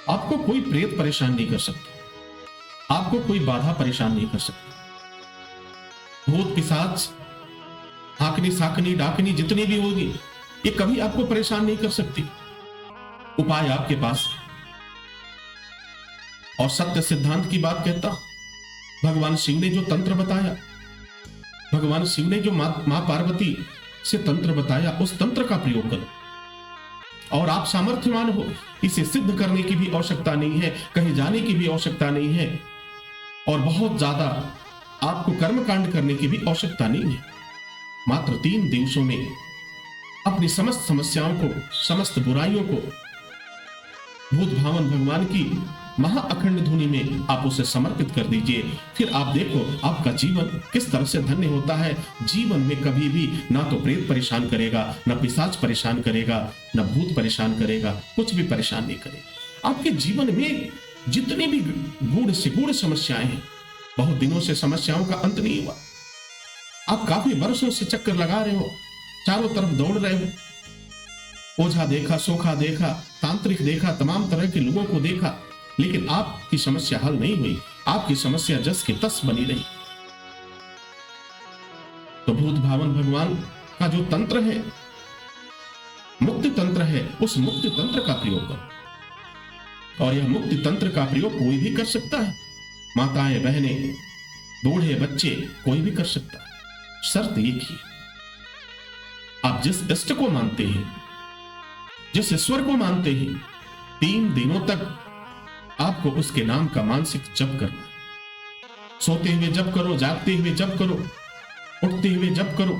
आपको कोई प्रेत परेशान नहीं कर सकता, आपको कोई बाधा परेशान नहीं कर सकता। भूत पिशाच, हाकनी साकनी डाकनी जितनी भी होगी, ये कभी आपको परेशान नहीं कर सकती। उपाय आपके पास है। और सत्य सिद्धांत की बात कहता, भगवान शिव ने जो तंत्र बताया, भगवान शिव ने जो मां पार्वती से तंत्र बताया, उस तंत्र का प्रयोग करो और आप सामर्थ्यवान हो। इसे सिद्ध करने की भी आवश्यकता नहीं है, कहीं जाने की भी आवश्यकता नहीं है, और बहुत ज्यादा आपको कर्मकांड करने की भी आवश्यकता नहीं है। मात्र 3 दिवसों में अपनी समस्त समस्याओं को, समस्त बुराइयों को भूत भावन भगवान की महा अखंड धुनी में आप उसे समर्पित कर दीजिए। फिर आप देखो आपका जीवन किस तरह से धन्य होता है। जीवन में कभी भी ना तो प्रेत परेशान करेगा, ना पिशाच परेशान करेगा, ना भूत परेशान करेगा, कुछ भी परेशान नहीं करेगा। आपके जीवन में जितनी भी गूढ़ से गूढ़ समस्याएं हैं, बहुत दिनों से समस्याओं का अंत नहीं हुआ, आप काफी वर्षों से चक्कर लगा रहे हो, चारों तरफ दौड़ रहे हो, ओझा देखा, सोखा देखा, तांत्रिक देखा, तमाम तरह के लोगों को देखा, लेकिन आपकी समस्या हल नहीं हुई। आपकी समस्या जस की तस बनी रही। तो भूत भावन भगवान का जो तंत्र है, मुक्ति तंत्र है, उस मुक्ति तंत्र का प्रयोग करो। और यह मुक्ति तंत्र का प्रयोग कोई भी कर सकता है, माताएं, बहनें, बूढ़े, बच्चे, कोई भी कर सकता है। शर्त एक ही, आप जिस इष्ट को मानते हैं, जिस ईश्वर को मानते हैं, 3 दिनों तक आपको उसके नाम का मानसिक जप करना है। सोते हुए जप करो, जागते हुए जप करो, उठते हुए जप करो।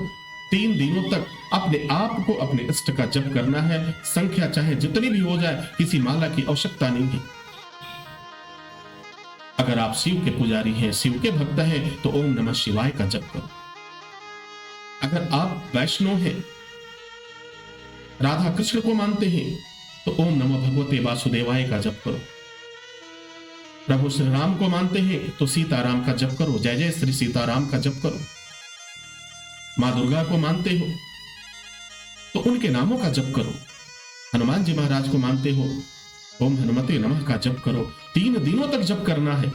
3 दिनों तक अपने आप को, अपने इष्ट का जप करना है। संख्या चाहे जितनी भी हो जाए, किसी माला की आवश्यकता नहीं है। अगर आप शिव के पुजारी हैं, शिव के भक्त हैं, तो ओम नमः शिवाय का जप करो। अगर आप वैष्णव हैं, राधा कृष्ण को मानते हैं, तो ओम नमो भगवते वासुदेवाय का जप करो। प्रभु श्री राम को मानते हैं, तो सीताराम का जप करो, जय जय श्री सीताराम का जप करो। मां दुर्गा को मानते हो, तो उनके नामों का जप करो। हनुमान जी महाराज को मानते हो, ओम हनुमते नमः का जप करो। 3 दिनों तक जप करना है।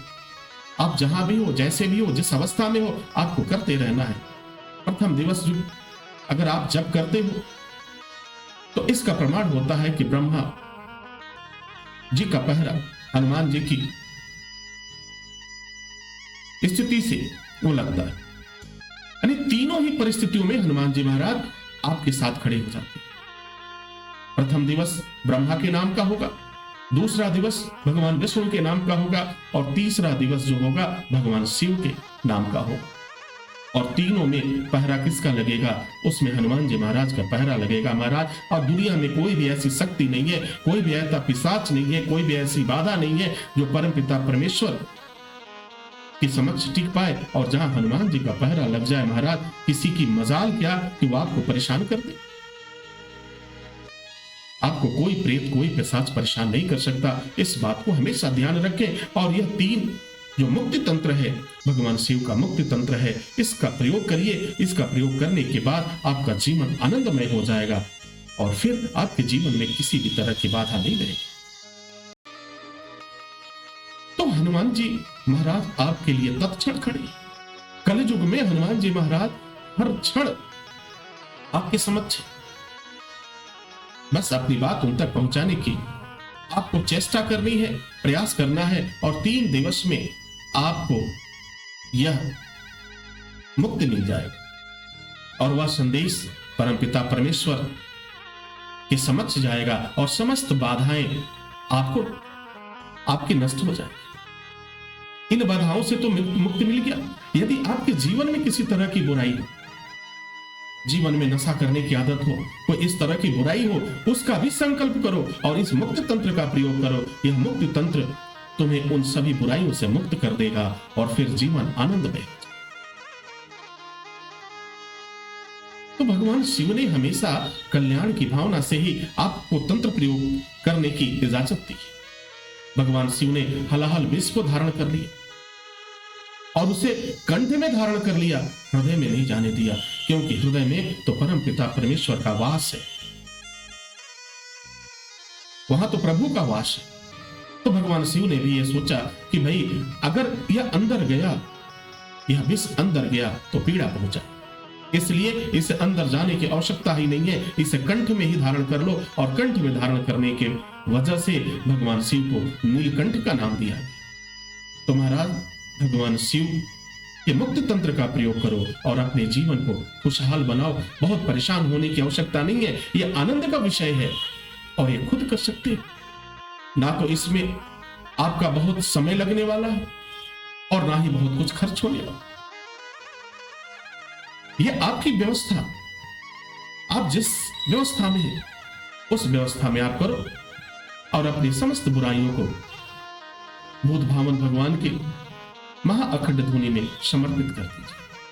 आप जहां भी हो, जैसे भी हो, जिस अवस्था में हो, आपको करते रहना है। प्रथम दिवस जो अगर आप जप करते हो, तो इसका प्रमाण होता है कि ब्रह्मा जी का पहरा हनुमान जी की स्थिति से वो लगता है। यानी तीनों ही परिस्थितियों में हनुमान जी महाराज आपके साथ खड़े हो जाते हैं। प्रथम दिवस ब्रह्मा के नाम का होगा, दूसरा दिवस भगवान विष्णु के नाम का होगा, और तीसरा दिवस जो होगा भगवान शिव के नाम का होगा। और तीनों में पहरा किसका लगेगा? उसमें हनुमान जी महाराज का पहरा लगेगा महाराज। और दुनिया में कोई भी ऐसी शक्ति नहीं है, कोई भी ऐसा पिशाच नहीं है, कोई भी ऐसी बाधा नहीं है जो परमपिता परमेश्वर की समक्ष टिक पाए। और जहां हनुमान जी का पहरा लग जाए महाराज, किसी की मजाल क्या कि वो आपको परेशान कर दे। आपको कोई प्रेत, कोई पिशाच परेशान नहीं कर सकता। इस बात को हमेशा ध्यान रखें। और यह 3 जो मुक्ति तंत्र है, भगवान शिव का मुक्ति तंत्र है, इसका प्रयोग करिए। इसका प्रयोग करने के बाद आपका जीवन आनंदमय हो जाएगा, और फिर आपके जीवन में किसी भी तरह की बाधा नहीं रहेगी। तो हनुमान जी महाराज आपके लिए तत्क्षण खड़े। कलयुग में हनुमान जी महाराज हर क्षण आपके समक्ष। बस अपनी बात उन तक पहुंचाने की आपको चेष्टा करनी है, प्रयास करना है, और 3 दिवस में आपको यह मुक्ति मिल जाएगा। और वह संदेश परमपिता परमेश्वर के समक्ष जाएगा, और समस्त बाधाएं आपको आपकी नष्ट हो जाएगी। इन बाधाओं से तो मुक्ति मिल गया। यदि आपके जीवन में किसी तरह की बुराई हो, जीवन में नशा करने की आदत हो, कोई इस तरह की बुराई हो, उसका भी संकल्प करो और इस मुक्ति तंत्र का प्रयोग करो। यह मुक्ति तंत्र तुम्हें उन सभी बुराइयों से मुक्त कर देगा, और फिर जीवन आनंदमय। तो भगवान शिव ने हमेशा कल्याण की भावना से ही आपको तंत्र प्रयोग करने की इजाजत दी। भगवान शिव ने हलाहल विष को धारण कर लिया, और उसे कंठ में धारण कर लिया, हृदय में नहीं जाने दिया, क्योंकि हृदय में तो परम पिता परमेश्वर का वास है, वहां तो प्रभु का वास है। तो भगवान शिव ने भी यह सोचा कि भाई अगर यह अंदर गया, यह विष अंदर गया तो पीड़ा पहुंचा, इसलिए इसे अंदर जाने की आवश्यकता ही नहीं है, इसे कंठ में ही धारण कर लो। और कंठ में धारण करने के वजह से भगवान शिव को नीलकंठ का नाम दिया। तो महाराज भगवान शिव के मुक्ति तंत्र का प्रयोग करो और अपने जीवन को खुशहाल बनाओ। बहुत परेशान होने की आवश्यकता नहीं है, यह आनंद का विषय है और ये खुद कर सकते, ना तो इसमें आपका बहुत समय लगने वाला है और ना ही बहुत कुछ खर्च होने वाला। यह आपकी व्यवस्था, आप जिस व्यवस्था में हैं उस व्यवस्था में आप करो और अपनी समस्त बुराइयों को भूत भावन भगवान के महाअखंड धुनी में समर्पित कर दीजिए।